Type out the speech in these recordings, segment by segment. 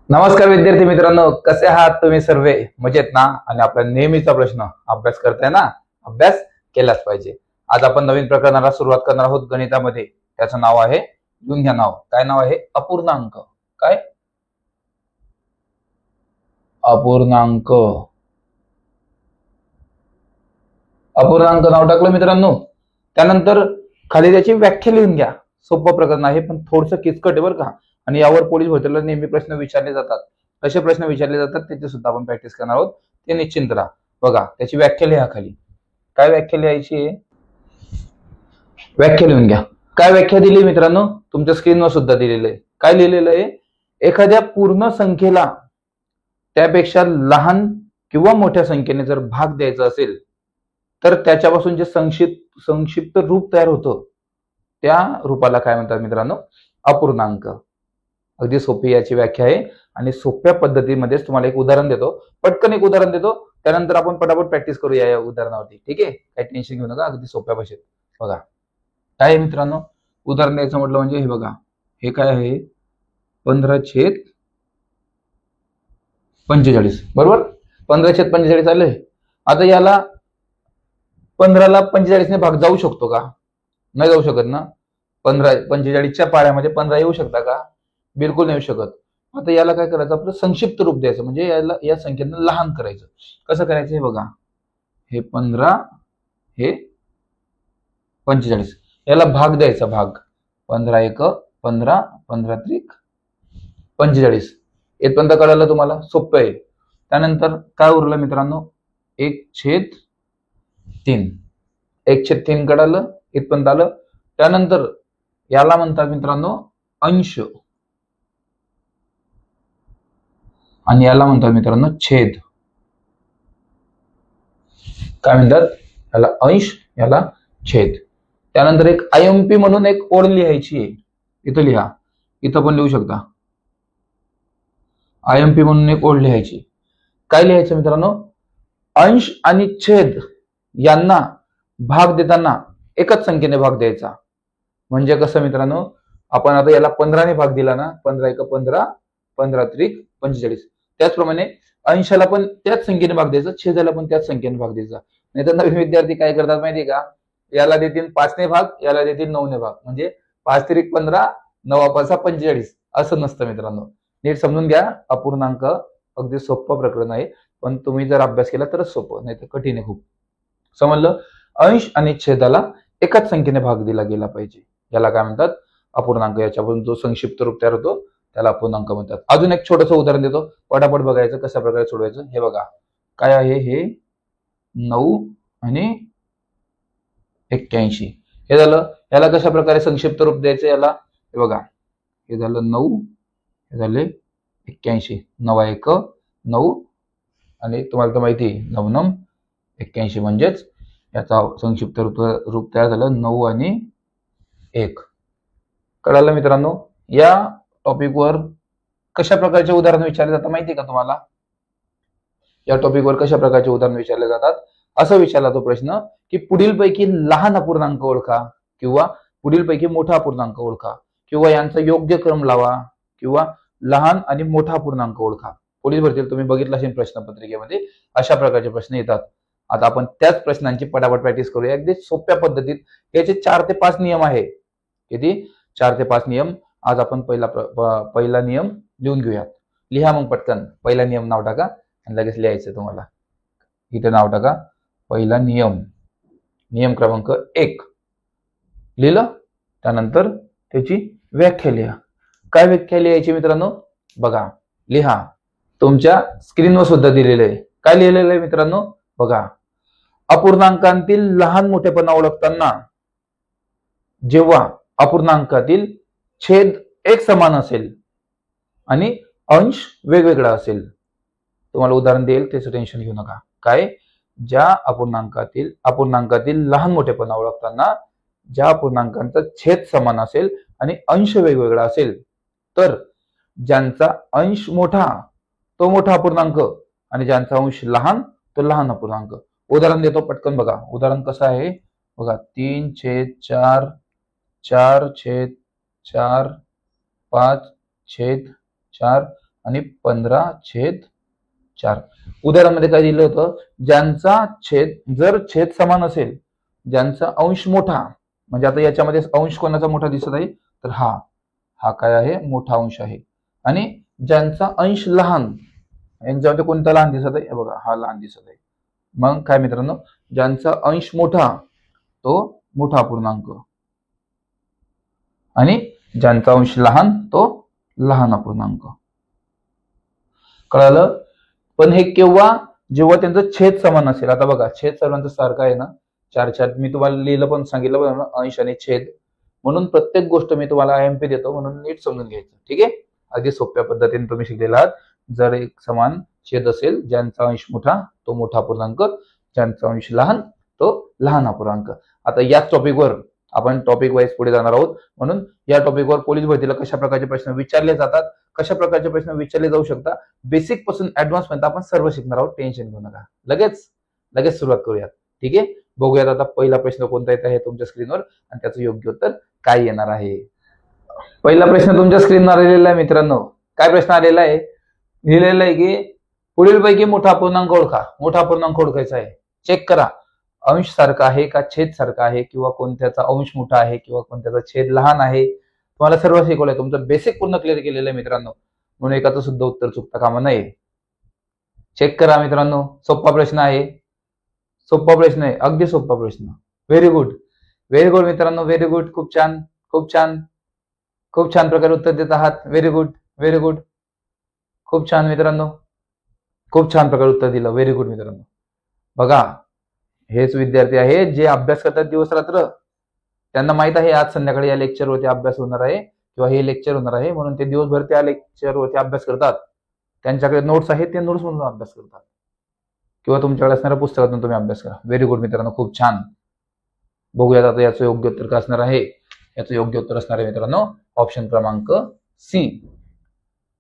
नमस्कार विद्यार्थी मित्रांनो, कसे आहात तुम्ही सर्व? मजेत ना? आणि आपला नेहमीचा प्रश्न, अभ्यास करताय ना? अभ्यास केलाच पाहिजे. आज आपण नवीन प्रकरणाला सुरुवात करणार आहोत गणितामध्ये. त्याचं नाव आहे, लिहून घ्या नाव. काय नाव आहे? अपूर्णांक. काय? अपूर्णांक. अपूर्णांक नाव टाकलं मित्रांनो. त्यानंतर खाली त्याची व्याख्या लिहून घ्या. सोपं प्रकरण आहे, पण थोडंसं किचकट आहे बरं का. आणि यावर पोलीस भरतीला नेहमी प्रश्न विचारले जातात. कसे प्रश्न विचारले जातात त्याची सुद्धा आपण प्रॅक्टिस करणार आहोत. ते निश्चिंत राहा. बघा, त्याची व्याख्या लिहा खाली. काय व्याख्या लिहायची आहे? व्याख्या लिहून घ्या. काय व्याख्या दिली मित्रांनो? तुमच्या स्क्रीनवर सुद्धा दिलेलं आहे. काय लिहिलेलं आहे? एखाद्या पूर्ण संख्येला त्यापेक्षा लहान किंवा मोठ्या संख्येने जर भाग द्यायचा असेल तर त्याच्यापासून जे संक्षिप्त रूप तयार होतं त्या रूपाला काय म्हणतात मित्रांनो? अपूर्णांक. अगदी सोपी याची व्याख्या आहे आणि सोप्या पद्धतीमध्येच तुम्हाला एक उदाहरण देतो. पटकन एक उदाहरण देतो, त्यानंतर आपण पटापट प्रॅक्टिस करूया या उदाहरणावरती. ठीक आहे? काही टेन्शन घेऊ नका, अगदी सोप्या भाषेत. बघा काय आहे मित्रांनो, उदाहरण द्यायचं म्हटलं म्हणजे हे बघा, हे काय आहे? 15/45. बरोबर? 15/45 आले. आता याला 15ला 45ने भाग जाऊ शकतो का? नाही जाऊ शकत ना. 45च्या पाड्यामध्ये 15 येऊ शकता का? बिलकुल नाही येऊ शकत. आता याला काय करायचं? आपलं संक्षिप्त रूप द्यायचं, म्हणजे याला या संख्येनं लहान करायचं. कसं करायचं हे बघा. हे 15, हे 45. याला भाग द्यायचा. भाग 15 × 15, 15 × 45. इथपर्यंत कळालं तुम्हाला? सोपं आहे. त्यानंतर काय उरलं मित्रांनो? 1/3. 1/3 कळालं? इथपर्यंत आलं. त्यानंतर याला म्हणतात मित्रांनो अंश, आणि याला म्हणतात मित्रांनो छेद. काय म्हणतात? याला अंश, याला छेद. त्यानंतर एक आयएमपी म्हणून एक ओळ लिहायची आहे. इथं लिहा, इथं पण लिहू शकता. आयएमपी म्हणून एक ओळ लिहायची. काय लिहायचं मित्रांनो? अंश आणि छेद यांना भाग देताना एकच संख्येने भाग द्यायचा. म्हणजे कसं मित्रांनो, आपण आता याला 15ने भाग दिला ना, 15 × 15, 15 × 45. त्याचप्रमाणे अंशाला पण त्याच संख्येने भाग द्यायचा, छेदाला पण त्याच संख्येने भाग द्यायचा. नाही तर नवीन विद्यार्थी काय करतात माहितीये का? याला देतील 5ने भाग, याला देतील 9ने भाग, म्हणजे 5 × 15, 9 × 5 45. असं नसतं मित्रांनो. नीट समजून घ्या. अपूर्णांक अगदी सोपं प्रकरण आहे, पण तुम्ही जर अभ्यास केला तरच सोपं, नाही तर कठीण आहे खूप. समजलं? अंश आणि छेदाला एकाच संख्येने भाग दिला गेला पाहिजे. याला काय म्हणतात? अपूर्णांक. याच्यापासून जो संक्षिप्त रूप तयार होतो त्याला अपूर्णांक म्हणतात. अजून एक छोटंसं उदाहरण देतो, पटापट बघायचं कशा प्रकारे सोडवायचं. हे बघा काय आहे? हे 9 आणि 81. हे झालं. याला कशा प्रकारे संक्षिप्त रूप द्यायचं? याला हे बघा, हे झालं 9, हे झाले 81. 9 × 9, आणि तुम्हाला तर माहिती 9 × 9 81, म्हणजेच याचा संक्षिप्त रूप तयार झालं 9 आणि 1. कळालं मित्रांनो? या टॉपिकवर कशा प्रकारचे उदाहरण विचारले जातात माहिती का तुम्हाला? या टॉपिकवर कशा प्रकारचे उदाहरण विचारले जातात? असं विचारला तो प्रश्न की पुढीलपैकी लहान अपूर्णांक ओळखा, किंवा पुढीलपैकी मोठा अपूर्णांक ओळखा, किंवा यांचा योग्य क्रम लावा, किंवा लहान आणि मोठा अपूर्णांक ओळखा. पोलीस भरतीला तुम्ही बघितलं असेल प्रश्नपत्रिकेमध्ये अशा प्रकारचे प्रश्न येतात. आता आपण त्याच प्रश्नांची पटापट प्रॅक्टिस करूया अगदी सोप्या पद्धतीत. याचे 4 ते 5 नियम आहे. किती? 4 ते 5 नियम. आज आपण पहिला नियम लिहून घेऊयात. लिहा मग पटकन. पहिला नियम नाव टाका आणि लगेच लिहायचं तुम्हाला. इथे नाव टाका. पहिला नियम, नियम क्रमांक 1 लिहिलं. त्यानंतर त्याची व्याख्या लिहा. काय व्याख्या लिहायची मित्रांनो? बघा, लिहा. तुमच्या स्क्रीनवर सुद्धा दिलेलं आहे. काय लिहिलेलं आहे मित्रांनो? बघा, अपूर्णांकांतील लहान मोठेपणा ओळखताना जेव्हा अपूर्णांकातील छेद एक समान असेल आणि अंश वेगवेगळा असेल. तुम्हाला उदाहरण देईल, त्याचं टेन्शन घेऊ नका. काय? ज्या अपूर्णांकातील लहान मोठेपणा ओळखताना ज्या अपूर्णांकांचा छेद समान असेल आणि अंश वेगवेगळा असेल, तर ज्यांचा अंश मोठा तो मोठा अपूर्णांक आणि ज्यांचा अंश लहान तो लहान अपूर्णांक. उदाहरण देतो, पटकन बघा. उदाहरण कसं आहे बघा. 3/4, 4/4, 5/4, आणि 15/4. उदाहरणामध्ये काय दिलं होतं, ज्यांचा जर छेद समान असेल, ज्यांचा अंश मोठा, म्हणजे आता याच्यामध्ये अंश कोणाचा मोठा दिसत आहे, तर हा काय आहे, मोठा अंश आहे. आणि ज्यांचा अंश लहान, यांच्यामध्ये कोणता लहान दिसत आहे, बघा हा लहान दिसत आहे. मग काय मित्रांनो, ज्यांचा अंश मोठा तो मोठा अपूर्णांक आणि ज्यांचा अंश लहान तो लहान अपूर्णांक. कळालं? पण हे केव्हा, जेव्हा त्यांचं छेद समान असेल. आता बघा छेद सर्वांचा सारखा आहे ना, 4/4. मी तुम्हाला लिहिलं पण सांगितलं पण अंश आणि छेद, म्हणून प्रत्येक गोष्ट मी तुम्हाला आयएमपी देतो, म्हणून नीट समजून घ्यायचं. ठीक आहे, अगदी सोप्या पद्धतीने तुम्ही शिकलेला आहात. जर एक समान छेद असेल, ज्यांचा अंश मोठा तो मोठा अपूर्णांक, ज्यांचा अंश लहान तो लहान अपूर्णांक. आता याच टॉपिकवर आपण टॉपिक वाईज पुढे जाणार आहोत, म्हणून या टॉपिकवर पोलीस भरतीला कशा प्रकारचे प्रश्न विचारले जातात, कशा प्रकारचे प्रश्न विचारले जाऊ शकतात, बेसिक पासून ऍडव्हान्स पर्यंत आपण सर्व शिकणार आहोत. टेन्शन घेऊ नका, लगेच सुरुवात करूयात. ठीक आहे, बघूयात आता पहिला प्रश्न कोणता येत आहे तुमच्या स्क्रीनवर आणि त्याचं योग्य उत्तर काय येणार आहे. पहिला प्रश्न तुमच्या स्क्रीनवर आलेला आहे मित्रांनो. काय प्रश्न आलेला आहे, लिहिलेला आहे की पुढीलपैकी मोठा अपूर्णांक ओळखा. मोठा अपूर्णांक ओळखायचा आहे. चेक करा, अंश सारखा आहे का छेद सारखा आहे, किंवा कोणत्याचा अंश मोठा आहे किंवा कोणत्याचा छेद लहान आहे. तुम्हाला सर्व शिकवलंय, तुमचं बेसिक पूर्ण क्लिअर केलेलं आहे मित्रांनो, म्हणून एकाचं सुद्धा उत्तर चुकता कामा नये. चेक करा मित्रांनो, सोपा प्रश्न आहे, सोपा प्रश्न आहे, अगदी सोपा प्रश्न. व्हेरी गुड मित्रांनो, व्हेरी गुड. खूप छान प्रकारे उत्तर देत आहात. Very good. खूप छान मित्रांनो, खूप छान प्रकारे उत्तर दिलं. व्हेरी गुड मित्रांनो. बघा, हेच विद्यार्थी आहेत जे अभ्यास करतात दिवस रात्र. त्यांना माहित आहे आज संध्याकाळी या लेक्चरवरती अभ्यास होणार आहे किंवा हे लेक्चर होणार आहे, म्हणून ते दिवसभर त्या लेक्चरवरती अभ्यास करतात. त्यांच्याकडे नोट्स आहेत, ते नोट्स म्हणून अभ्यास करतात, किंवा तुमच्याकडे असणाऱ्या पुस्तकातून तुम्ही अभ्यास करा. व्हेरी गुड मित्रांनो, खूप छान. बघूयात आता याचं योग्य उत्तर काय असणार आहे. याचं योग्य उत्तर असणार आहे मित्रांनो ऑप्शन क्रमांक सी.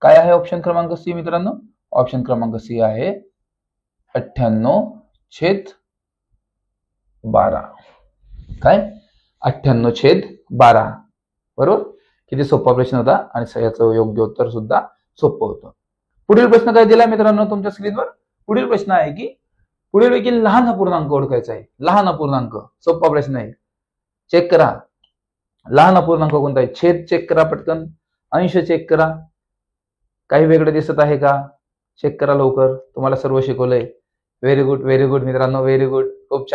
काय आहे ऑप्शन क्रमांक सी मित्रांनो? ऑप्शन क्रमांक सी आहे 98/12. काय? 98/12. बरोबर. किती सोपा प्रश्न होता आणि याचं योग्य उत्तर सुद्धा सोपं होतं. पुढील प्रश्न काय दिला मित्रांनो तुमच्या स्क्रीनवर? पुढील प्रश्न आहे की पुढीलपैकी लहान अपूर्णांक ओळखायचा आहे. लहान अपूर्णांक, सोपा प्रश्न आहे. चेक करा, लहान अपूर्णांक कोणता आहे? छेद चेक करा पटकन, अंश चेक करा. काही वेगळं दिसत आहे का? चेक करा लवकर, तुम्हाला सर्व शिकवलंय. व्हेरी गुड मित्रांनो, व्हेरी गुड. खूप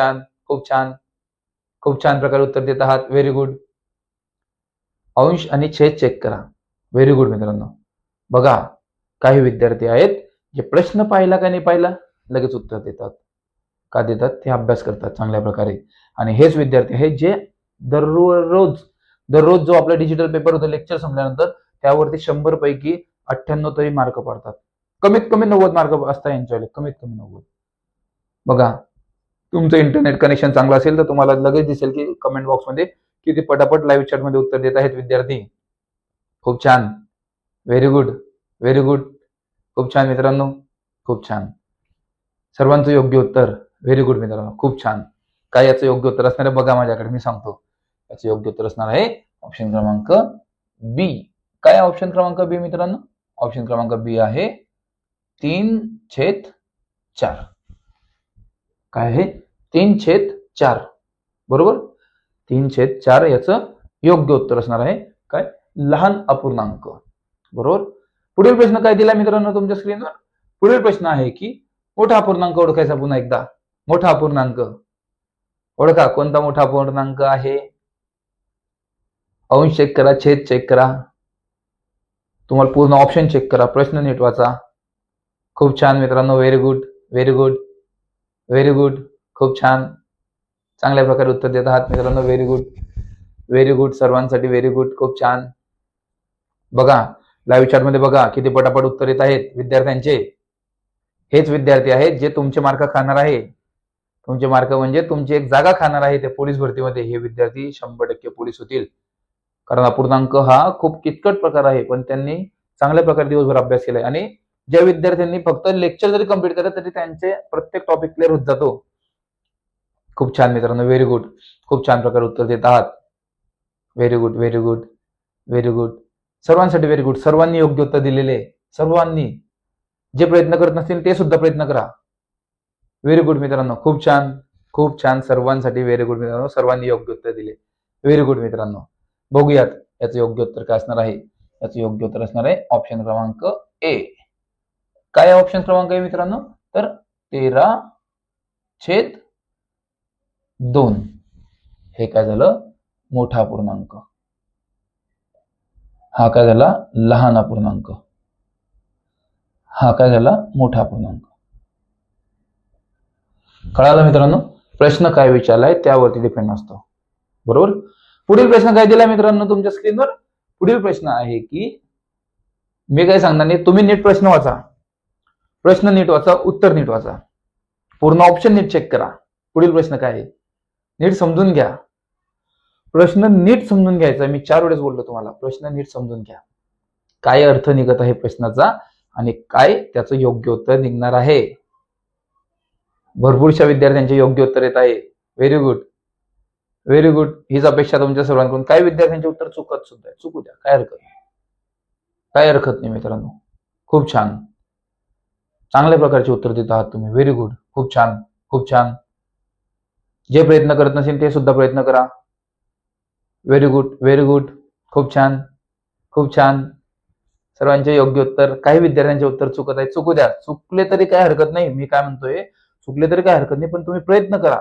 छान प्रकारे उत्तर देत आहात. Very good. अंश आणि छेद चेक करा. व्हेरी गुड मित्रांनो. बघा, काही विद्यार्थी आहेत जे प्रश्न पाहिला का नाही पाहिला लगेच उत्तर देतात. का देतात? ते अभ्यास करतात चांगल्या प्रकारे. आणि हेच विद्यार्थी आहेत जे दररोज जो आपला डिजिटल पेपर होतो लेक्चर संपल्यानंतर, त्यावरती 100 पैकी 98 तरी मार्क पडतात. कमीत कमी 90 मार्क असतात यांच्याकडे, कमीत कमी 90. बघा, तुमचं इंटरनेट कनेक्शन चांगलं असेल तर तुम्हाला लगेच दिसेल की कमेंट बॉक्समध्ये किती पटापट लाईव्ह चॅट मध्ये उत्तर देत आहेत विद्यार्थी. खूप छान. Very good. खूप छान मित्रांनो, खूप छान. सर्वांचं योग्य उत्तर. व्हेरी गुड मित्रांनो, खूप छान. काय याचं योग्य उत्तर असणार आहे बघा माझ्याकडे, मी सांगतो. याचं योग्य उत्तर असणार आहे ऑप्शन क्रमांक बी. काय ऑप्शन क्रमांक बी मित्रांनो? ऑप्शन क्रमांक बी आहे 3/4. काय आहे? 3/4. बरोबर. 3/4 याचं योग्य उत्तर असणार आहे. काय? लहान अपूर्णांक. बरोबर. पुढील प्रश्न काय दिला मित्रांनो तुमच्या स्क्रीनवर? पुढील प्रश्न आहे की मोठा अपूर्णांक ओळखायचा. पुन्हा एकदा, मोठा अपूर्णांक ओळखा. कोणता मोठा अपूर्णांक आहे? अंश चेक करा, छेद चेक करा. तुम्हाला पूर्ण ऑप्शन चेक करा, प्रश्न नीट वाचा. खूप छान मित्रांनो, व्हेरी गुड. खूप छान, चांगल्या प्रकारे उत्तर देत आहात मित्रांनो. व्हेरी गुड सर्वांसाठी. व्हेरी गुड, खूप छान. बघा, लाईव्ह चॅट मध्ये बघा किती पटापट उत्तर येत आहेत विद्यार्थ्यांचे. हेच विद्यार्थी आहेत जे तुमचे मार्क खाणार आहे. तुमचे मार्क म्हणजे तुमची एक जागा खाणार आहे त्या पोलीस भरतीमध्ये. हे विद्यार्थी 100% पोलीस होतील. कारण अपूर्णांक हा खूप किचकट प्रकार आहे, पण त्यांनी चांगल्या प्रकारे दिवसभर अभ्यास केलाय. आणि ज्या विद्यार्थ्यांनी फक्त लेक्चर जरी कंप्लीट केलं तरी त्यांचे प्रत्येक टॉपिक क्लिअर होत जातो. खूप छान मित्रांनो, व्हेरी गुड. खूप छान प्रकारे उत्तर देत आहात. Very good. सर्वांसाठी व्हेरी गुड. सर्वांनी योग्य उत्तर दिलेले. सर्वांनी. जे प्रयत्न करत नसतील ते सुद्धा प्रयत्न करा. व्हेरी गुड मित्रांनो, खूप छान, खूप छान. सर्वांसाठी व्हेरी गुड मित्रांनो, सर्वांनी योग्य उत्तर दिले. व्हेरी गुड मित्रांनो. बघूयात याचं योग्य उत्तर काय असणार आहे. याचं योग्य उत्तर असणार आहे ऑप्शन क्रमांक ए. काय ऑप्शन क्रमांक आहे मित्रांनो, तर 13/2 हे काय झालं, मोठा अपूर्णांक. हा काय झाला, लहान अपूर्णांक. हा काय झाला, मोठा अपूर्णांक. कळालं मित्रांनो. प्रश्न काय विचारलाय त्यावरती डिपेंड असतो. बरोबर. पुढील प्रश्न काय दिला मित्रांनो तुमच्या स्क्रीनवर. पुढील प्रश्न आहे की, मी काय सांगणार नाही, तुम्ही नीट प्रश्न वाचा. प्रश्न नीट वाचा, उत्तर नीट वाचा, पूर्ण ऑप्शन नीट चेक करा. पुढील प्रश्न काय आहे नीट समजून घ्या. प्रश्न नीट समजून घ्यायचा. मी 4 वेळेस बोललो तुम्हाला, प्रश्न नीट समजून घ्या. काय अर्थ निघत आहे प्रश्नाचा आणि काय त्याचं योग्य उत्तर निघणार आहे. भरपूरशा विद्यार्थ्यांचे योग्य उत्तर येत आहे. Very good, very good. हीच अपेक्षा तुमच्या सर्वांकडून. काही विद्यार्थ्यांचे उत्तर चुकत सुद्धा आहे, चुकू द्या, काय हरकत नाही, काय हरकत नाही मित्रांनो. खूप छान, चांगल्या प्रकारचे उत्तर देत आहात तुम्ही. व्हेरी गुड, खूप छान, खूप छान. जे प्रयत्न करत नसेल ते सुद्धा प्रयत्न करा. व्हेरी गुड, व्हेरी गुड, खूप छान, खूप छान. सर्वांचे योग्य उत्तर. काही विद्यार्थ्यांचे उत्तर चुकत आहे, चुकू द्या, चुकले तरी काय हरकत नाही. मी काय म्हणतोय, चुकले तरी काय हरकत नाही, पण तुम्ही प्रयत्न करा.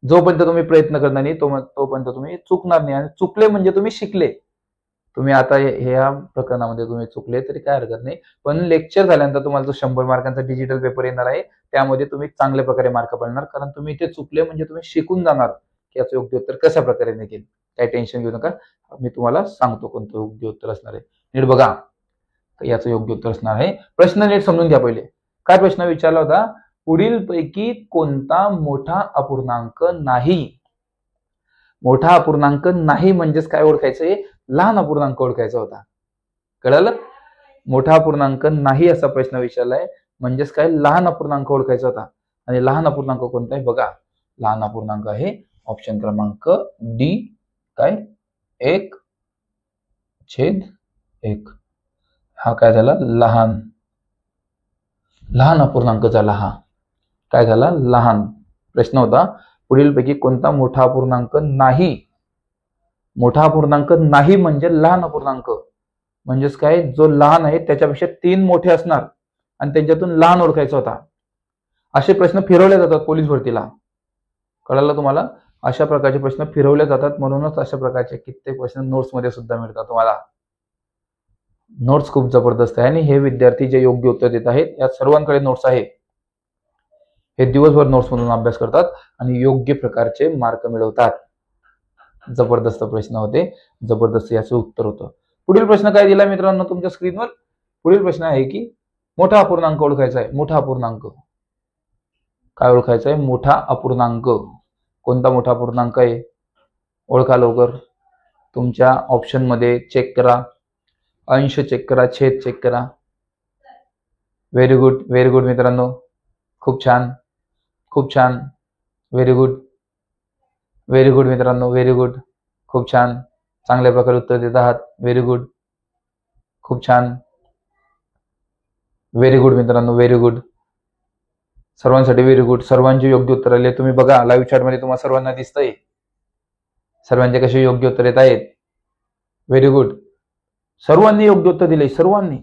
जोपर्यंत तुम्ही प्रयत्न करणार नाही तोपर्यंत तुम्ही चुकणार नाही. आणि चुकले म्हणजे तुम्ही शिकले. तुम्ही आता ह्या प्रकरणामध्ये तुम्ही चुकले तरी काय हरकत नाही, पण लेक्चर झाल्यानंतर तुम्हाला जो 100 मार्कांचा डिजिटल पेपर येणार आहे त्यामध्ये तुम्ही चांगल्या प्रकारे मार्क पडणार. कारण तुम्ही इथे चुकले म्हणजे तुम्ही शिकून जाणार की याचं योग्य उत्तर कशा प्रकारे निघेल. काही टेन्शन घेऊ नका, मी तुम्हाला सांगतो कोणतं योग्य उत्तर असणार आहे. नीट बघा, याचं योग्य उत्तर असणार आहे. प्रश्न नीट समजून घ्या. पहिले काय प्रश्न विचारला होता, पुढील पैकी कोणता मोठा अपूर्णांक नाही. मोठा अपूर्णांक नाही म्हणजेच काय ओळखायचंय, लहान अपूर्णांक ओळखायचा होता. कळलं. मोठा अपूर्णांक नाही असा प्रश्न विचारलाय म्हणजेच काय, लहान अपूर्णांक ओळखायचा होता. आणि लहान अपूर्णांक कोणता आहे बघा, लहान अपूर्णांक आहे ऑप्शन क्रमांक डी. काय, 1/1. हा काय झाला, लहान, लहान अपूर्णांक झाला. हा काय झाला, लहान. प्रश्न होता पुढीलपैकी कोणता मोठा अपूर्णांक नाही. मोठा अपूर्णांक नाही म्हणजे लहान अपूर्णांक म्हणजेच काय, जो लहान आहे त्याच्यापेक्षा 3 मोठे असणार आणि त्यांच्यातून लहान ओळखायचा होता. असे प्रश्न फिरवले जातात पोलीस भरतीला. कळलं तुम्हाला. अशा प्रकारचे प्रश्न फिरवले जातात, म्हणूनच अशा प्रकारचे कित्येक प्रश्न नोट्स मध्ये सुद्धा मिळतात तुम्हाला. नोट्स खूप जबरदस्त आहे आणि हे विद्यार्थी जे योग्य उत्तर देत आहेत या सर्वांकडे नोट्स आहे. हे दिवसभर नोट्स मधून अभ्यास करतात आणि योग्य प्रकारचे मार्क मिळवतात. जबरदस्त प्रश्न होते, जबरदस्त याचं उत्तर होतं. पुढील प्रश्न काय दिला मित्रांनो तुमच्या स्क्रीनवर. पुढील प्रश्न आहे की मोठा अपूर्णांक ओळखायचा आहे. मोठा अपूर्णांक काय ओळखायचा आहे, मोठा अपूर्णांक. कोणता मोठा अपूर्णांक आहे ओळखा लवकर. तुमच्या ऑप्शन मध्ये चेक करा, अंश चेक करा, छेद चेक करा. व्हेरी गुड, व्हेरी गुड मित्रांनो, खूप छान, खूप छान. व्हेरी गुड, व्हेरी गुड मित्रांनो, व्हेरी गुड, खूप छान. चांगल्या प्रकारे उत्तर देत आहात. व्हेरी गुड, खूप छान. व्हेरी गुड मित्रांनो, व्हेरी गुड. सर्वांसाठी व्हेरी गुड. सर्वांचे योग्य उत्तर आले. तुम्ही बघा लाईव्ह चॅट मध्ये तुम्हाला सर्वांना दिसतंय सर्वांचे कसे योग्य उत्तर येत आहेत. Very good. सर्वांनी योग्य उत्तर दिले. सर्वांनी,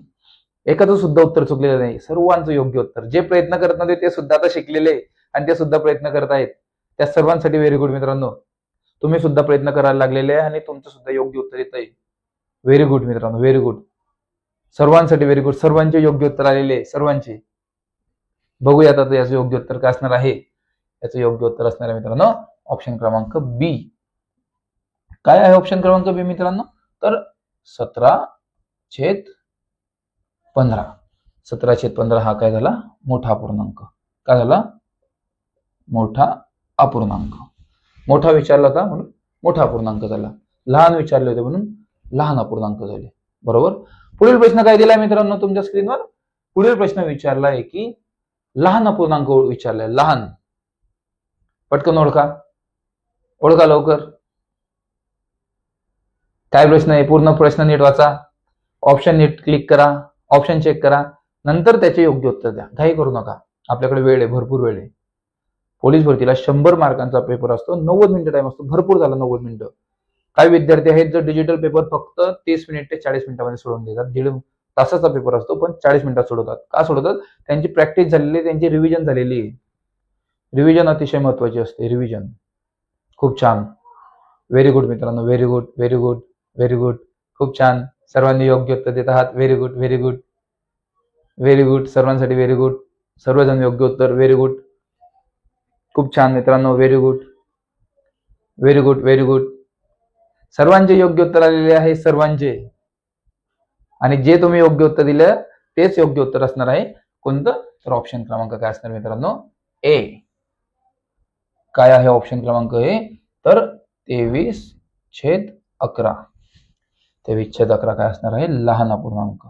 एकाचं सुद्धा उत्तर चुकलेलं नाही. सर्वांचं योग्य उत्तर. जे प्रयत्न करत नव्हते ते सुद्धा आता शिकलेले आणि ते सुद्धा प्रयत्न करत आहेत. त्या सर्वांसाठी व्हेरी गुड मित्रांनो. तुम्ही सुद्धा प्रयत्न करायला लागलेले आहे आणि तुमचं सुद्धा योग्य उत्तर येत आहे. व्हेरी गुड मित्रांनो, व्हेरी गुड. सर्वांसाठी व्हेरी गुड. सर्वांचे योग्य उत्तर आलेले, सर्वांचे. बघूयात आता याचं योग्य उत्तर काय असणार आहे. याचं योग्य उत्तर असणार आहे मित्रांनो ऑप्शन क्रमांक बी. काय आहे ऑप्शन क्रमांक बी मित्रांनो, तर 17/15. 17/15 हा काय झाला, मोठा अपूर्णांक. काय झाला, मोठा अपूर्णांक. मोठा विचारला होता म्हणून मोठा अपूर्णांक झाला. लहान विचारले होते म्हणून लहान अपूर्णांक झाले. बरोबर. पुढील प्रश्न काय दिलाय मित्रांनो तुमच्या स्क्रीनवर. पुढील प्रश्न विचारला आहे की लहान अपूर्णांक विचारलाय. लहान, पटकन ओळखा, ओळखा लवकर. काय प्रश्न आहे, पूर्ण प्रश्न नीट वाचा, ऑप्शन नीट क्लिक करा, ऑप्शन चेक करा, नंतर त्याचे योग्य उत्तर द्या. घाई करू नका, आपल्याकडे वेळ आहे, भरपूर वेळ आहे. पोलीस भरतीला 100 मार्कांचा पेपर असतो, 90 मिनिटं टाइम असतो, भरपूर झाला 90 मिनिटं. काही विद्यार्थी आहेत जो डिजिटल पेपर फक्त 30 मिनिट ते 40 मिनिटांमध्ये सोडून देतात. 1.5 तासाचा पेपर असतो पण 40 मिनिटात सोडवतात. का सोडवतात? त्यांची प्रॅक्टिस झालेली, त्यांची रिव्हिजन झालेली आहे. रिव्हिजन अतिशय महत्वाची असते. रिव्हिजन खूप छान. व्हेरी गुड मित्रांनो, very good, very good, very good. खूप छान, सर्वांनी योग्य उत्तर देत आहात. Very good, very good, very good. सर्वांसाठी व्हेरी गुड. सर्वजण योग्य उत्तर. व्हेरी गुड, खूप छान मित्रांनो. Very good, very good, very good. सर्वांचे योग्य उत्तर आलेले आहे, सर्वांचे. आणि जे तुम्ही योग्य उत्तर दिलं तेच योग्य उत्तर असणार आहे. कोणतं? तर ऑप्शन क्रमांक काय असणार मित्रांनो? ए. काय आहे ऑप्शन क्रमांक ए? तर 23/11. 23/11 काय असणार आहे? लहान अपूर्णांक.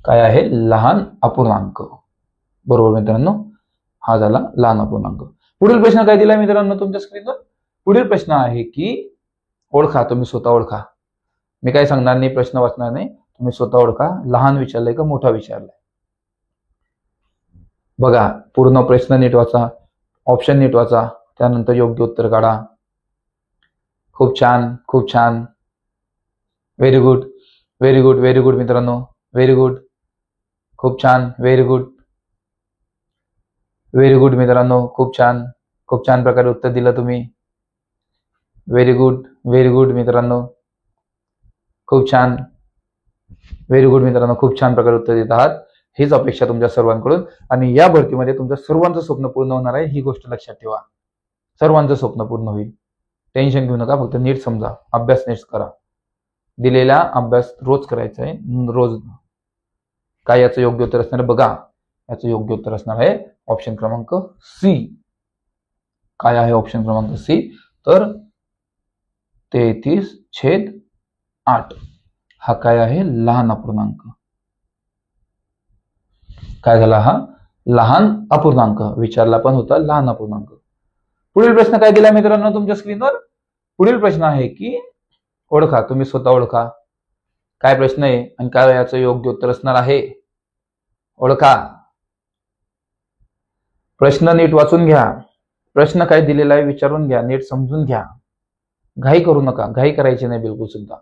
काय आहे? लहान अपूर्णांक. बरोबर मित्रांनो, हा झाला लहान अपूर्णांक. पुढील प्रश्न काय दिलाय मित्रांनो तुमच्या स्क्रीनवर? पुढील प्रश्न आहे की ओळखा, तुम्ही स्वतः ओळखा. मी काय सांगणार नाही, प्रश्न वाचणार नाही, तुम्ही स्वतः ओळखा. लहान विचारलंय का मोठा विचारलाय? बघा, पूर्ण प्रश्न नीट वाचा, ऑप्शन नीट वाचा, त्यानंतर योग्य उत्तर काढा. खूप छान, खूप छान. Very good, very good, very good मित्रांनो. व्हेरी गुड, खूप छान. व्हेरी गुड, व्हेरी गुड मित्रांनो. खूप छान, खूप छान प्रकारे उत्तर दिलं तुम्ही. व्हेरी गुड, व्हेरी गुड मित्रांनो. खूप छान. व्हेरी गुड मित्रांनो, खूप छान प्रकारे उत्तर देत आहात. हीच अपेक्षा तुमच्या सर्वांकडून. आणि या भरतीमध्ये तुमचं सर्वांचं स्वप्न पूर्ण होणार आहे, ही गोष्ट लक्षात ठेवा. सर्वांचं स्वप्न पूर्ण होईल. टेन्शन घेऊ नका, फक्त नीट समजा, अभ्यास नीट करा. दिलेला अभ्यास रोज करायचा आहे, रोज. काय याचं योग्य उत्तर असणार आहे? बघा, याचं योग्य उत्तर असणार आहे ऑप्शन क्रमांक सी. काय आहे ऑप्शन क्रमांक सी? तर 33/8. हा काय आहे? लहान अपूर्णांक. काय झाला? हा लहान अपूर्णांक विचारला पण होता, लहान अपूर्णांक. पुढील प्रश्न काय दिला मित्रांनो तुमच्या स्क्रीनवर? पुढील प्रश्न आहे की ओळखा, तुम्ही स्वतः ओळखा. काय प्रश्न आहे आणि काय याचं योग्य उत्तर असणार आहे? ओळखा. प्रश्न नीट वाचून घ्या. प्रश्न काय दिलेला आहे विचारून घ्या, नीट समजून घ्या. घाई करू नका, घाई करायची नाही बिलकुल सुद्धा.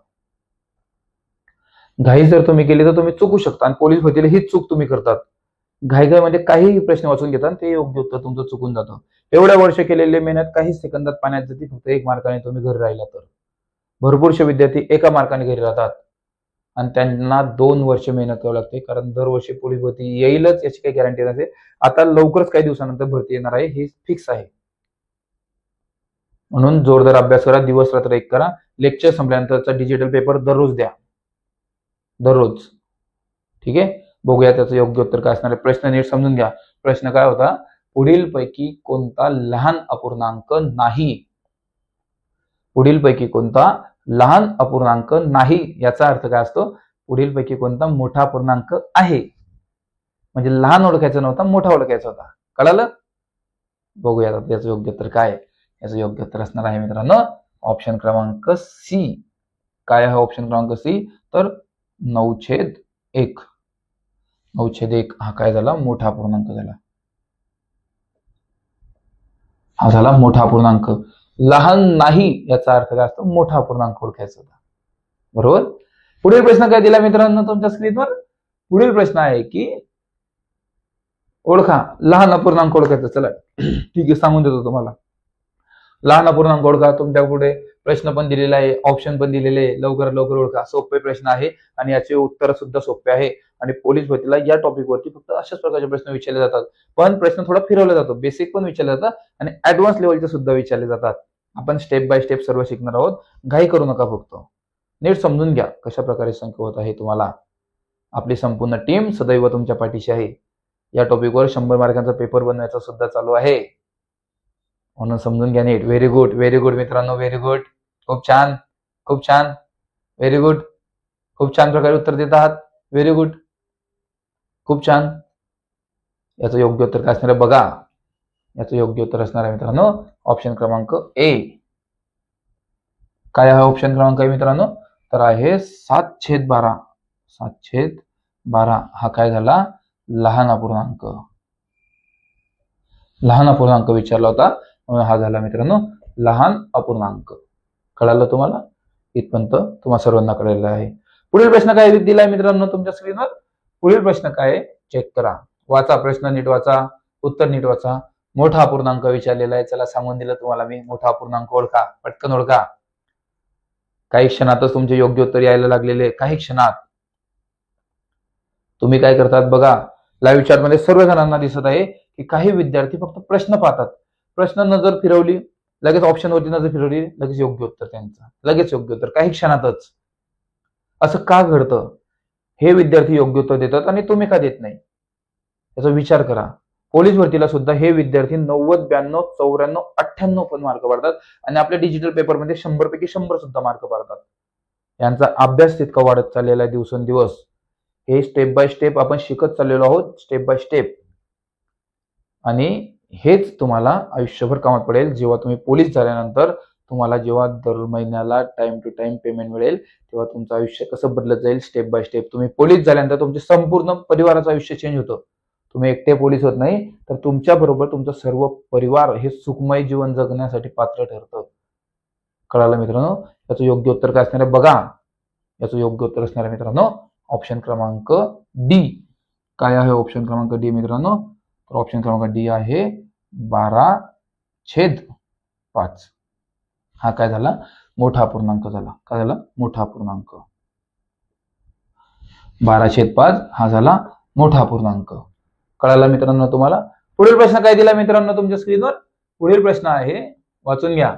घाई जर तुम्ही केली तर तुम्ही चुकू शकता आणि पोलीस भरतीला हीच चूक तुम्ही करतात. घाईघाईमध्ये काही प्रश्न वाचून घेतात, ते योग्य उत्तर तुमचं चुकून जातं. एवढ्या वर्ष केलेली मेहनत काही सेकंदात पाण्यात जाते, फक्त 1 मार्काने तुम्ही घरी राहिला तर. भरपूरसे विद्यार्थी 1 मार्काने घरी राहतात आणि त्यांना 2 वर्ष मेहनत करावी लागते, कारण दरवर्षी पोलीस भरती येईलच याची काही गॅरंटी नसते. आता लवकरच काही दिवसानंतर भरती येणार आहे, हे फिक्स आहे. म्हणून जोरदार अभ्यास करा, दिवस रात्र एक करा. लेक्चर संपल्यानंतरचा डिजिटल पेपर दररोज द्या, दररोज. ठीक आहे, बघूया त्याचं योग्य उत्तर काय असणार आहे. प्रश्न नीट समजून घ्या. प्रश्न काय होता? पुढील पैकी कोणता लहान अपूर्णांक नाही? पुढील पैकी कोणता लहान अपूर्णांक नाही याचा अर्थ काय असतो? पुढील पैकी कोणता मोठा अपूर्णांक आहे. म्हणजे लहान ओळखायचा नव्हता, मोठा ओळखायचा होता. कळालं? बघूया त्याचं योग्य उत्तर काय आहे. याचं योग्य उत्तर असणार आहे मित्रांनो ऑप्शन क्रमांक सी. काय आहे ऑप्शन क्रमांक सी? तर 9/1. 9/1 हा काय झाला? मोठा अपूर्णांक झाला. हा झाला मोठा अपूर्णांक. लहान नाही याचा अर्थ काय असतो? मोठा अपूर्णांक ओळखायचा होता. बरोबर. पुढील प्रश्न काय दिला मित्रांनो तुमच्या स्क्रीनवर? पुढील प्रश्न आहे की ओळखा, लहान अपूर्णांक ओळखायचा. चला ठीक आहे, सांगून देतो तुम्हाला. लहान अपूर्णांक ओळखा. तुमच्या पुढे प्रश्न पण दिलेला आहे, ऑप्शन पण दिलेले आहे. लवकर लवकर ओळखा. सोपे प्रश्न आहे आणि याचे उत्तर सुद्धा सोपे आहे. आणि पोलीस भरतीला या टॉपिक वरती फक्त अशाच प्रकारचे प्रश्न विचारले जातात. पण प्रश्न थोडा फिरवला जातो. बेसिक पण विचारले जातात आणि ऍडव्हान्स लेवलचे सुद्धा विचारले जातात. आपण स्टेप बाय स्टेप सर्व शिकणार आहोत. घाई करू नका, फक्त नीट समजून घ्या कशा प्रकारे संख्या होत आहे. तुम्हाला आपली संपूर्ण टीम सदैव तुमच्या पाठीशी आहे. या टॉपिकवर 100 मार्कांचा पेपर बनवायचा सुद्धा चालू आहे, म्हणून समजून घ्या नीट. व्हेरी गुड, व्हेरी गुड मित्रांनो. व्हेरी गुड, खूप छान, खूप छान. व्हेरी गुड, खूप छान प्रकारे उत्तर देत आहात. व्हेरी गुड, खूप छान. याचं योग्य उत्तर काय असणार आहे? बघा, याचं योग्य उत्तर असणार आहे मित्रांनो ऑप्शन क्रमांक ए. काय आहे ऑप्शन क्रमांक ए मित्रांनो? तर आहे 7/12. 7/12 हा काय झाला? लहान अपूर्णांक. लहान अपूर्णांक विचारला होता म्हणून हा झाला मित्रांनो लहान अपूर्णांक. कळालं तुम्हाला? इथपर्यंत तुम्हा सर्वांना कळलेलं आहे. पुढील प्रश्न काय दिलाय मित्रांनो तुमच्या स्क्रीनवर? पुढील प्रश्न काय चेक करा. वाचा प्रश्न नीट वाचा, उत्तर नीट वाचा. मोठा अपूर्णांक विचारलेला आहे. चला सांगून दिलं तुम्हाला मी. मोठा अपूर्णांक ओळखा, पटकन ओळखा. काही क्षणातच तुमचे योग्य उत्तर यायला लागलेले. काही क्षणात. तुम्ही काय करतात बघा, लाईव्ह चॅट मध्ये सर्व जणांना दिसत आहे की काही विद्यार्थी फक्त प्रश्न पाहतात. प्रश्न नजर फिरवली, लगेच ऑप्शन वरती नजर फिरवली, लगेच योग्य उत्तर त्यांचं, लगेच योग्य उत्तर काही क्षणातच. असं का घडतं? हे विद्यार्थी योग्य उत्तर देतात आणि तुम्ही का देत नाही? याचा विचार करा. पोलीस भरतीला सुद्धा हे विद्यार्थी 90, 92, 94, 98 पण मार्क पाडतात आणि आपल्या डिजिटल पेपरमध्ये 100 पैकी 100 सुद्धा मार्क पाडतात. यांचा अभ्यास तितका वाढत चाललेला आहे दिवसेंदिवस. हे स्टेप बाय स्टेप आपण शिकत चाललेलो आहोत, स्टेप बाय स्टेप. आणि हेच तुम्हाला आयुष्यभर कामात पडेल. जेव्हा तुम्ही पोलीस झाल्यानंतर तुम्हाला जेव्हा दर महिन्याला टाइम टू टाइम पेमेंट मिळेल, तेव्हा तुमचं आयुष्य कसं बदलत जाईल स्टेप बाय स्टेप. तुम्ही पोलीस झाल्यानंतर तुमचे संपूर्ण परिवाराचं आयुष्य चेंज होतं. तुम्ही एकटे पोलीस होत नाही, तर तुमच्या बरोबर तुमचं सर्व परिवार हे सुखमय जीवन जगण्यासाठी पात्र ठरतं. कळालं मित्रांनो? याचं योग्य उत्तर काय असणार आहे बघा. याचं योग्य उत्तर असणार आहे मित्रांनो ऑप्शन क्रमांक डी. काय आहे ऑप्शन क्रमांक डी मित्रांनो? तर ऑप्शन क्रमांक डी आहे 12/5. हा काय झाला? मोठा अपूर्णांक झाला. काय झाला? मोठा अपूर्णांक. 12/5 हा झाला मोठा अपूर्णांक. कळाला मित्रांनो तुम्हाला? पुढील प्रश्न काय दिला मित्रांनो तुमच्या स्क्रीनवर? पुढील प्रश्न आहे, वाचून घ्या.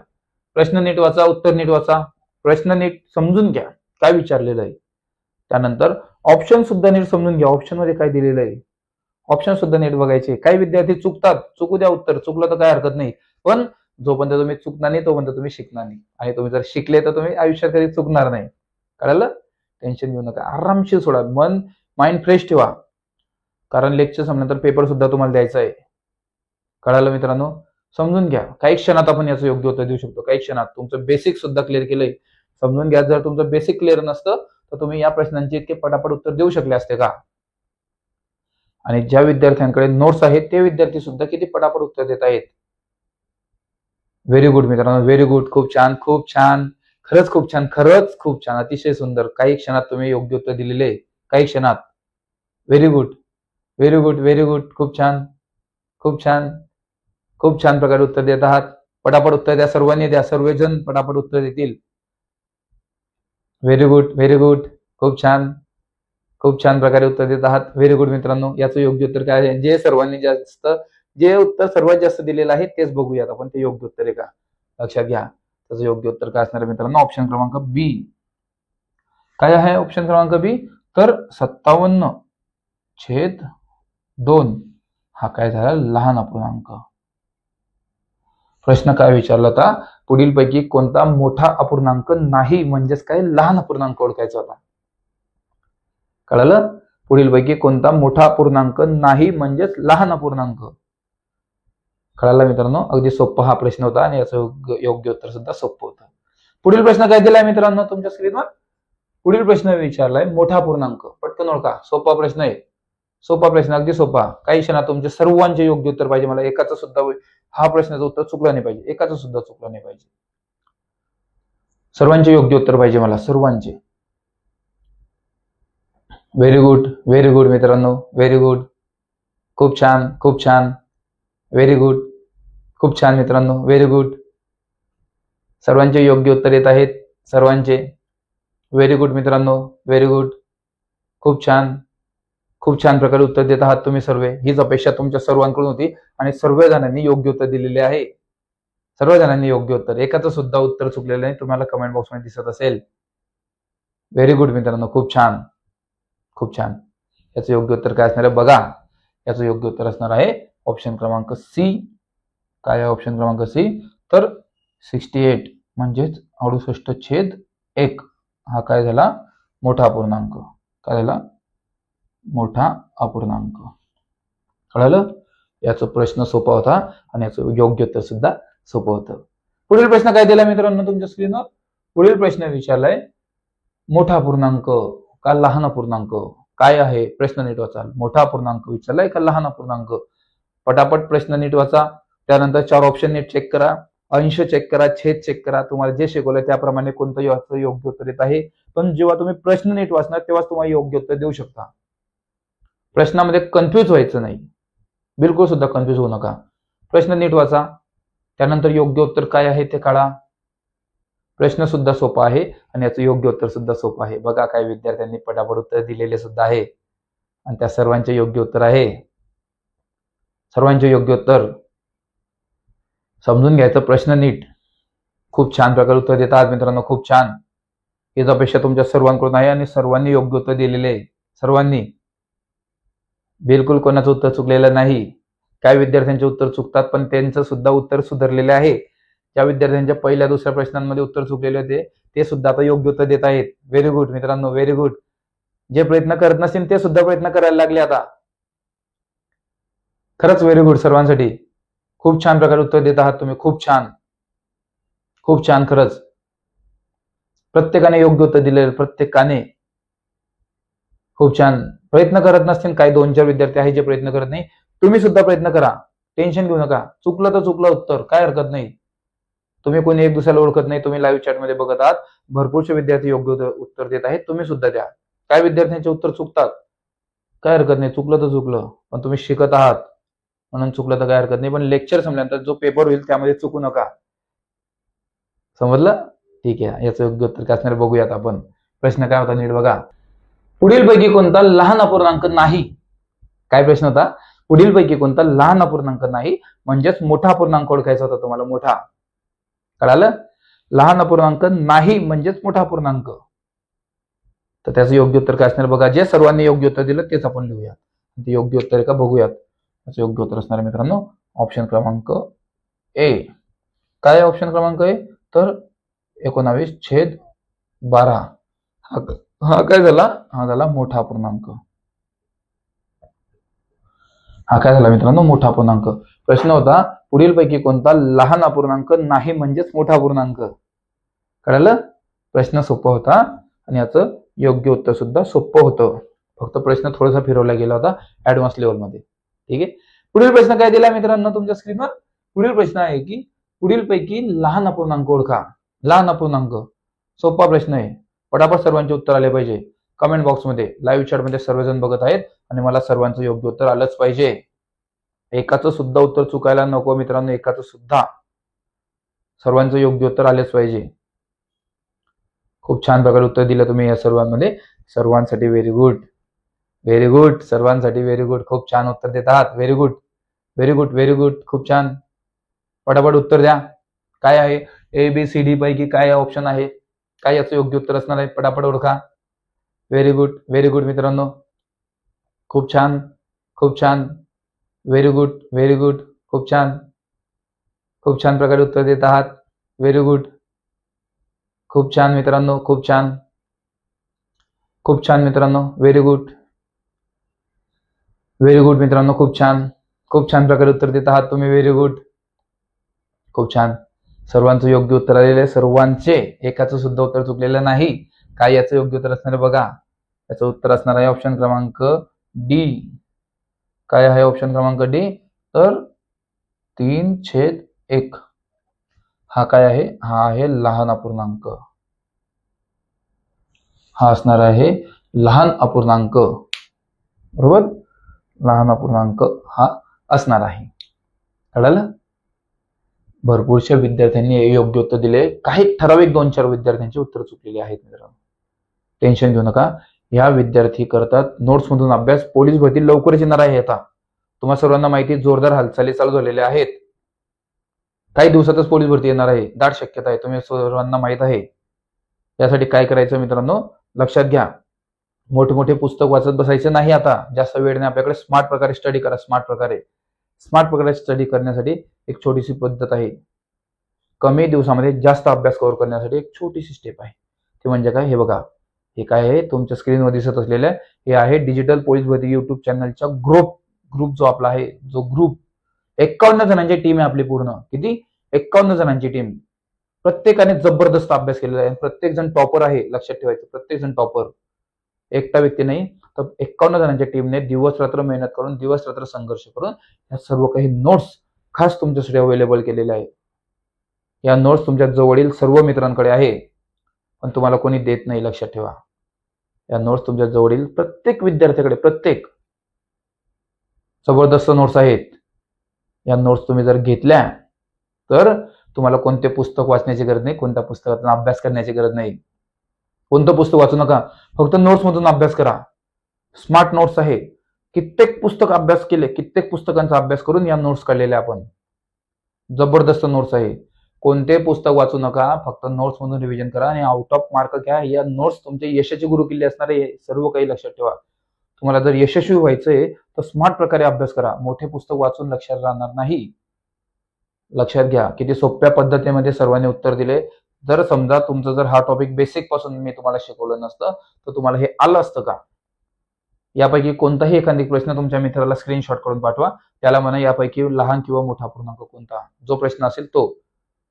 प्रश्न नीट वाचा, उत्तर नीट वाचा. प्रश्न नीट समजून घ्या काय विचारलेलं आहे. त्यानंतर ऑप्शन सुद्धा नीट समजून घ्या. ऑप्शन मध्ये काय दिलेलं आहे ऑप्शन सुद्धा नीट बघायचे. काही विद्यार्थी चुकतात, चुकू द्या उत्तर, चुकलं तर काय हरकत नाही. पण जोपर्यंत तुम्ही चुकणार नाही तोपर्यंत तुम्ही शिकणार नाही. आणि तुम्ही जर शिकले तर तुम्ही आयुष्यात कधी चुकणार नाही. कळलं? टेन्शन घेऊ नका, आरामशीर सोडा. माइंड फ्रेश ठेवा. कारण लेक्चर संपल्यानंतर पेपर सुद्धा तुम्हाला द्यायचा आहे. कळालं मित्रांनो? समजून घ्या. काही क्षणात आपण याचं योग्य उत्तर देऊ शकतो. काही क्षणात तुमचं बेसिक सुद्धा क्लिअर केलंय. समजून घ्या. जर तुमचं बेसिक क्लिअर नसतं तर तुम्ही या प्रश्नांचे इतके पटापट उत्तर देऊ शकले असते का? आणि ज्या विद्यार्थ्यांकडे नोट्स आहेत ते विद्यार्थी सुद्धा किती पटापट उत्तर देत आहेत. व्हेरी गुड मित्रांनो, व्हेरी गुड. खूप छान, खूप छान. खरंच खूप छान, खरंच खूप छान, अतिशय सुंदर. काही क्षणात तुम्ही योग्य उत्तर दिलेले. काही क्षणात. Very good, very good, very good. खूप छान, खूप छान, खूप छान प्रकारे उत्तर देत आहात. पटापट उत्तर द्या, सर्वांनी द्या. सर्वजण पटापट उत्तर देतील. Very good, very good. खूप छान, खूप छान प्रकारे उत्तर देत आहात. व्हेरी गुड मित्रांनो. याचं योग्य उत्तर काय आहे? जे सर्वांनी जास्त, जे उत्तर सर्वात जास्त दिलेलं आहे तेच बघूयात आपण, ते योग्य उत्तर आहे का. लक्षात घ्या. त्याचं योग्य उत्तर काय असणार आहे मित्रांनो? ऑप्शन क्रमांक बी. काय आहे ऑप्शन क्रमांक बी? तर 57/2 हा काय झाला? लहान अपूर्णांक. प्रश्न काय विचारला होता? पुढील पैकी कोणता मोठा अपूर्णांक नाही, म्हणजेच काय लहान अपूर्णांक ओळखायचा होता. कळालं? पुढील पैकी कोणता मोठा अपूर्णांक नाही म्हणजेच लहान अपूर्णांक. कळालं मित्रांनो? अगदी सोपा हा प्रश्न होता आणि याचं योग्य उत्तर सुद्धा सोपं होतं. पुढील प्रश्न काय दिलाय मित्रांनो तुमच्या स्क्रीनवर? पुढील प्रश्न विचारलाय मोठा अपूर्णांक. पटकन ओळखा. सोपा प्रश्न आहे. सोपा प्रश्न, अगदी सोपा. काही क्षणात तुमचे सर्वांचे योग्य उत्तर पाहिजे मला. एकाचं सुद्धा हा प्रश्नाचं उत्तर चुकलं नाही पाहिजे. एकाचं सुद्धा चुकलं नाही पाहिजे. सर्वांचे योग्य उत्तर पाहिजे मला, सर्वांचे. व्हेरी गुड, व्हेरी गुड मित्रांनो. Very good. खूप छान, खूप छान. Very good. खूप छान मित्रांनो. Very good. सर्वांचे योग्य उत्तर येत आहेत. सर्वांचे. व्हेरी गुड मित्रांनो. Very good. खूप छान, खूप छान प्रकारे उत्तर देत आहात तुम्ही सर्व. हीच अपेक्षा तुमच्या सर्वांकडून होती आणि सर्व जणांनी योग्य उत्तर दिलेले आहे. सर्व जणांनी योग्य उत्तर, एकाचं सुद्धा उत्तर चुकलेलं नाही. तुम्हाला कमेंट बॉक्समध्ये दिसत असेल. व्हेरी गुड मित्रांनो. खूप छान, खूप छान. याचं योग्य उत्तर काय असणार आहे बघा. याचं योग्य उत्तर असणार आहे ऑप्शन क्रमांक सी. काय आहे ऑप्शन क्रमांक सी? तर 68 म्हणजेच 68/1 हा काय झाला? मोठा अपूर्णांक. काय झाला? मोठा अपूर्णांक. कळालं? याचा प्रश्न सोपा होता आणि याचं योग्य उत्तर सुद्धा सोपं होतं. पुढील प्रश्न काय दिला मित्रांनो तुमच्या स्क्रीनवर? पुढील प्रश्न विचारलाय मोठा अपूर्णांक. का लहान अपूर्णांक? काय आहे? प्रश्न नीट वाचा. मोठा अपूर्णांक विचारलाय का लहान अपूर्णांक? पटापट प्रश्न नीट वाचा. त्यानंतर 4 ऑप्शन नीट चेक करा, अंश चेक करा, छेद चेक करा. तुम्हाला जे शिकवलंय त्याप्रमाणे कोणतं योग्य उत्तर येत आहे. पण जेव्हा तुम्ही प्रश्न नीट वाचणार तेव्हाच तुम्हाला योग्य उत्तर देऊ शकता. प्रश्नामध्ये कन्फ्यूज व्हायचं नाही, बिलकुल सुद्धा कन्फ्यूज होऊ नका. प्रश्न नीट वाचा, त्यानंतर योग्य उत्तर काय आहे ते काढा. प्रश्न सुद्धा सोपा आहे आणि याचं योग्य उत्तर सुद्धा सोपं आहे. बघा काय विद्यार्थ्यांनी पटापट उत्तर दिलेले सुद्धा आहे आणि त्या सर्वांचे योग्य उत्तर आहे. सर्वांचे योग्य उत्तर समजून घ्यायचं, प्रश्न नीट. खूप छान प्रकारे उत्तर देत आहात मित्रांनो, खूप छान. हीच अपेक्षा तुमच्या सर्वांकडून आहे आणि सर्वांनी योग्य उत्तर दिलेले आहे. सर्वांनी, बिलकुल कोणाचं उत्तर चुकलेलं नाही. काय विद्यार्थ्यांचे उत्तर चुकतात पण त्यांचं सुद्धा उत्तर सुधारलेले आहे. ज्या विद्यार्थ्यांच्या पहिल्या दुसऱ्या प्रश्नांमध्ये उत्तर चुकलेले होते ते सुद्धा आता योग्य उत्तर देत आहेत. व्हेरी गुड मित्रांनो, व्हेरी गुड. जे प्रयत्न करत नसतील ते सुद्धा प्रयत्न करायला लागले आता. खरंच व्हेरी गुड सर्वांसाठी. खूप छान प्रकारे उत्तर देत आहात तुम्ही, खूप छान, खूप छान. खरंच प्रत्येकाने योग्य उत्तर दिले, प्रत्येकाने. खूप छान. प्रयत्न करत नसतील, काही 2-4 विद्यार्थी आहे जे प्रयत्न करत नाही. तुम्ही सुद्धा प्रयत्न करा, टेन्शन घेऊ नका. चुकलं तर चुकलं उत्तर, काय हरकत नाही. तुम्ही कोणी एक दुसऱ्याला ओळखत नाही, तुम्ही लाईव्ह चॅटमध्ये बघत आहात, भरपूरसे विद्यार्थी योग्य उत्तर देत आहेत. तुम्ही सुद्धा द्या. काय विद्यार्थ्यांचे उत्तर चुकतात, काय हरकत नाही. चुकलं तर चुकलं, पण तुम्ही शिकत आहात म्हणून चुकलं तर काय हरकत नाही. पण लेक्चर संपल्यानंतर जो पेपर होईल त्यामध्ये चुकू नका. समजलं? ठीक आहे. याचं योग्य उत्तर काय असणार बघूयात आपण. प्रश्न काय होता नीट बघा. पुढीलपैकी कोणता लहान अपूर्णांक नाही? काय प्रश्न होता? पुढीलपैकी कोणता लहान अपूर्णांक नाही, म्हणजेच मोठा अपूर्णांक ओळखायचा होता तुम्हाला. मोठा, कळालं? लहान अपूर्णांक नाही म्हणजेच मोठा अपूर्णांक. तर त्याचं योग्य उत्तर काय असणार बघा. जे सर्वांनी योग्य उत्तर दिलं तेच आपण लिहूया. ते योग्य उत्तर आहे का बघूयात. त्याचं योग्य उत्तर असणार मित्रांनो ऑप्शन क्रमांक ए. काय ऑप्शन क्रमांक ए? तर 19/12. हा काय झाला? हा झाला मोठा अपूर्णांक. हा काय झाला मित्रांनो? मोठा अपूर्णांक. प्रश्न होता पुढीलपैकी कोणता लहान अपूर्णांक नाही म्हणजेच मोठा अपूर्णांक. कळलं? प्रश्न सोपा होता आणि याचं योग्य उत्तर सुद्धा सोपं होतं. फक्त प्रश्न थोडासा फिरवला गेला होता ऍडव्हान्स लेवलमध्ये. ठीक आहे. पुढील प्रश्न काय दिला मित्रांनो तुमच्या स्क्रीनवर? पुढील प्रश्न आहे की पुढीलपैकी लहान अपूर्णांक ओळखा. लहान अपूर्णांक, सोपा प्रश्न आहे. पटापट सर्वांचे उत्तर आले पाहिजे. कमेंट बॉक्समध्ये, लाईव्ह चॅटमध्ये सर्वजण बघत आहेत आणि मला सर्वांचं योग्य उत्तर आलंच पाहिजे. एकाचं सुद्धा उत्तर चुकायला नको मित्रांनो, एकाचं सुद्धा. सर्वांचं योग्य उत्तर आलेच पाहिजे. खूप छान प्रकारे उत्तर दिलं तुम्ही या सर्वांमध्ये. सर्वांसाठी व्हेरी गुड, व्हेरी गुड. सर्वांसाठी व्हेरी गुड. खूप छान उत्तर देत आहात. Very good, very good, very good. खूप छान. पटापट उत्तर द्या. काय आहे? ABCD पैकी काय ऑप्शन आहे? काय याचं योग्य उत्तर असणार आहे? पटापट ओळखा. व्हेरी गुड, व्हेरी गुड मित्रांनो. खूप छान, खूप छान. Very good, very good. खूप छान, खूप छान प्रकारे उत्तर देत आहात. Very good. खूप छान मित्रांनो, खूप छान, खूप छान मित्रांनो. व्हेरी गुड, व्हेरी गुड मित्रांनो. खूप छान, खूप छान प्रकारे उत्तर देत आहात तुम्ही. व्हेरी गुड, खूप छान. सर्वांचं योग्य उत्तर आलेलं आहे. सर्वांचे, एकाचं सुद्धा उत्तर चुकलेलं नाही. काय याचं योग्य उत्तर असणार आहे बघा. याचं उत्तर असणार आहे ऑप्शन क्रमांक डी. काय आहे ऑप्शन क्रमांक डी? तर 3/1. हा काय आहे? हा आहे लहान अपूर्णांक. हा असणार आहे लहान अपूर्णांक. बरोबर? लहान अपूर्णांक हा असणार आहे. कळलं? भरपूरशा विद्यार्थ्यांनी योग्य उत्तर दिले. काही ठराविक 2-4 विद्यार्थ्यांची उत्तर चुकलेली आहेत मित्रांनो. टेन्शन घेऊ नका. या विद्यार्थी करतात नोट्स मधून अभ्यास. पोलीस भरती लवकरच येणार आहे. आता तुम्हाला सर्वांना माहिती, जोरदार हालचाली चालू झालेल्या आहेत. काही दिवसातच पोलीस भरती येणार आहे, दाट शक्यता आहे. तुम्ही सर्वांना माहित आहे. यासाठी काय करायचं मित्रांनो, लक्षात घ्या. मोठे पुस्तक वाचत बसायचं नाही. आता जास्त वेळ नाही आपल्याकडे. स्मार्ट प्रकारे स्टडी करा. स्मार्ट प्रकारे स्टडी करण्यासाठी एक छोटीशी पद्धत आहे. कमी दिवसामध्ये जास्त अभ्यास कव्हर करण्यासाठी एक छोटीशी स्टेप आहे. ते म्हणजे काय? हे बघा. हे काय आहे? तुमच्या स्क्रीनवर दिसत असलेलं हे आहे डिजिटल पोलीस भरती युट्यूब चॅनलचा ग्रुप जो आपला आहे, जो ग्रुप 51 जणांची टीम आहे आपली पूर्ण. किती? 51 जणांची टीम. प्रत्येकाने जबरदस्त अभ्यास केलेला आहे. प्रत्येक जण टॉपर आहे, लक्षात ठेवायचं. प्रत्येक जण टॉपर. एकटा व्यक्ती नाही तर 51 जणांच्या टीमने दिवस रात्र मेहनत करून, दिवस रात्र संघर्ष करून या सर्व काही नोट्स खास तुमच्यासाठी अवेलेबल केलेल्या आहे. या नोट्स तुमच्या जवळील सर्व मित्रांकडे आहे, पण तुम्हाला कोणी देत नाही, लक्षात ठेवा. या नोट्स तुमच्या जवळील प्रत्येक विद्यार्थ्याकडे, प्रत्येक जबरदस्त नोट्स आहेत. या नोट्स तुम्ही जर घेतल्या तर तुम्हाला कोणते पुस्तक वाचण्याची गरज नाही, कोणत्या पुस्तकातून अभ्यास करण्याची गरज नाही. कोणतं पुस्तक वाचू नका, फक्त नोट्स मधून अभ्यास करा. स्मार्ट नोट्स आहे. कित्येक पुस्तक अभ्यास केले, कित्येक पुस्तकांचा अभ्यास करून या नोट्स काढलेले आपण. जबरदस्त नोट्स आहे. कोणते पुस्तक वाचू नका, फक्त नोट्स मधून रिव्हिजन करा आणि आउट ऑफ मार्क घ्या. या नोट्स तुमचे यशाचे गुरुकिल्ले असणार आहे. सर्व काही लक्षात ठेवा. तुम्हाला जर यशस्वी व्हायचंय तर स्मार्ट प्रकारे अभ्यास करा. मोठे पुस्तक वाचून लक्षात राहणार नाही. लक्षात घ्या, किती सोप्या पद्धतीमध्ये सर्वांनी उत्तर दिले. जर समजा तुमचं जर हा टॉपिक बेसिक पासून मी तुम्हाला शिकवलं नसतं तर तुम्हाला हे आलं असतं का? यापैकी कोणताही एखादी प्रश्न तुमच्या मित्राला स्क्रीनशॉट करून पाठवा. त्याला म्हणा यापैकी लहान किंवा मोठा पूर्णांक कोणता, जो प्रश्न असेल तो,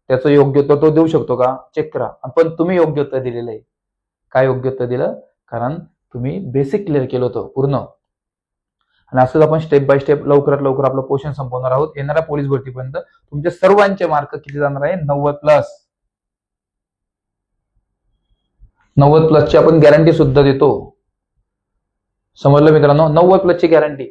त्याचं योग्य उत्तर तो देऊ शकतो का, चेक करा. पण तुम्ही योग्य उत्तर दिलेलं आहे. काय योग्य उत्तर दिलं? कारण तुम्ही बेसिक क्लिअर केलं होतं पूर्ण. आणि असंच आपण स्टेप बाय स्टेप लवकरात लवकर आपलं पोर्शन संपवणार आहोत. येणाऱ्या पोलीस भरतीपर्यंत तुमचे सर्वांचे मार्क किती जाणार आहे? 90+. 90+ची आपण गॅरंटी सुद्धा देतो. समजलं मित्रांनो? 90+ची गॅरंटी.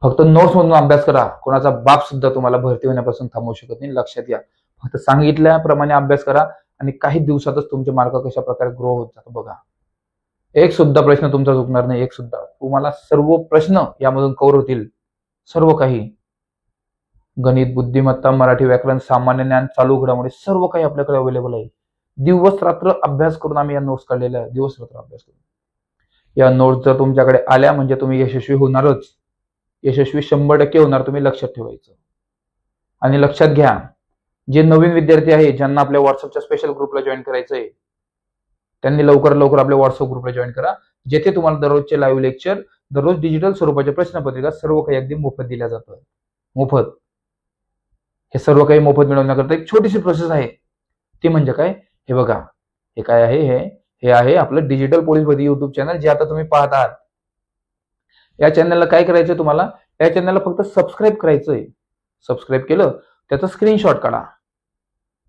फक्त नोट्स मधून अभ्यास करा. कोणाचा बाप सुद्धा तुम्हाला भरती होण्यापासून थांबवू शकत नाही, लक्षात घ्या. फक्त सांगितल्याप्रमाणे अभ्यास करा आणि काही दिवसातच तुमचे मार्क कशा प्रकारे ग्रो होत जातात बघा. एक सुद्धा प्रश्न तुमचा चुकणार नाही, एक सुद्धा. तुम्हाला सर्व प्रश्न यामधून कव्हर होतील. सर्व काही गणित, बुद्धिमत्ता, मराठी व्याकरण, सामान्य ज्ञान, चालू घडामोडी सर्व काही आपल्याकडे अवेलेबल आहे. दिवस रात्र अभ्यास करून आम्ही या नोट्स काढलेल्या आहे. दिवस रात्र अभ्यास करून या नोट्स जर तुमच्याकडे आल्या म्हणजे तुम्ही यशस्वी होणारच. यशस्वी 100% होणार, तुम्ही लक्षात ठेवायचं. आणि लक्षात घ्या, जे नवीन विद्यार्थी आहे ज्यांना आपल्या व्हॉट्सअपच्या स्पेशल ग्रुपला जॉईन करायचंय त्यांनी लवकर लवकर आपल्या व्हॉट्सअप ग्रुपला जॉईन करा, जेथे तुम्हाला दररोजचे लाईव्ह लेक्चर, दररोज डिजिटल स्वरूपाच्या प्रश्नपत्रिका सर्व काही अगदी मोफत दिल्या जातं. मोफत. हे सर्व काही मोफत मिळवण्याकरता एक छोटीशी प्रोसेस आहे. ती म्हणजे काय? हे बघा, हे काय आहे? हे आहे आपलं डिजिटल पोलीस भरती युट्यूब चॅनल, जे आता तुम्ही पाहत आहात. या चॅनलला काय करायचंय तुम्हाला? या चॅनलला फक्त सबस्क्राईब करायचंय. सबस्क्राईब केलं, त्याचा स्क्रीनशॉट काढा.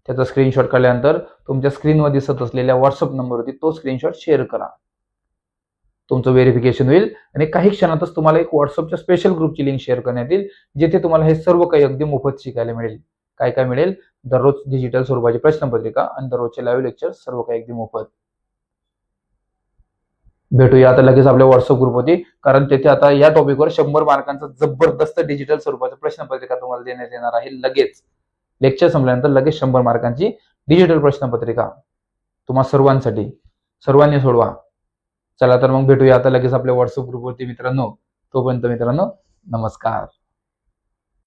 त्याचा स्क्रीनशॉट काढल्यानंतर तुमच्या स्क्रीनवर दिसत असलेल्या व्हॉट्सअप नंबरवरती तो स्क्रीनशॉट शेअर करा. तुमचं व्हेरिफिकेशन होईल आणि काही क्षणातच तुम्हाला एक व्हॉट्सअपच्या स्पेशल ग्रुपची लिंक शेअर करण्यात येईल, जिथे तुम्हाला हे सर्व काही अगदी मोफत शिकायला मिळेल. काय काय मिळेल? दररोज डिजिटल स्वरूपाची प्रश्नपत्रिका आणि दररोजचे लाईव्ह लेक्चर सर्व काही अगदी मोफत. भेटूया आता लगेच आपल्या व्हॉट्सअप ग्रुपवरती, कारण तेथे आता या टॉपिकवर 100 मार्कांचा जबरदस्त डिजिटल स्वरूपाची प्रश्नपत्रिका तुम्हाला देण्यात येणार आहे. लगेच लेक्चर संपल्यानंतर लगेच 100 मार्कांची डिजिटल प्रश्नपत्रिका तुम्हा सर्वांसाठी. सर्वांनी सोडवा. चला तर मग भेटूया आता लगेच आपल्या व्हॉट्सअप ग्रुपवरती मित्रांनो. तोपर्यंत मित्रांनो, नमस्कार.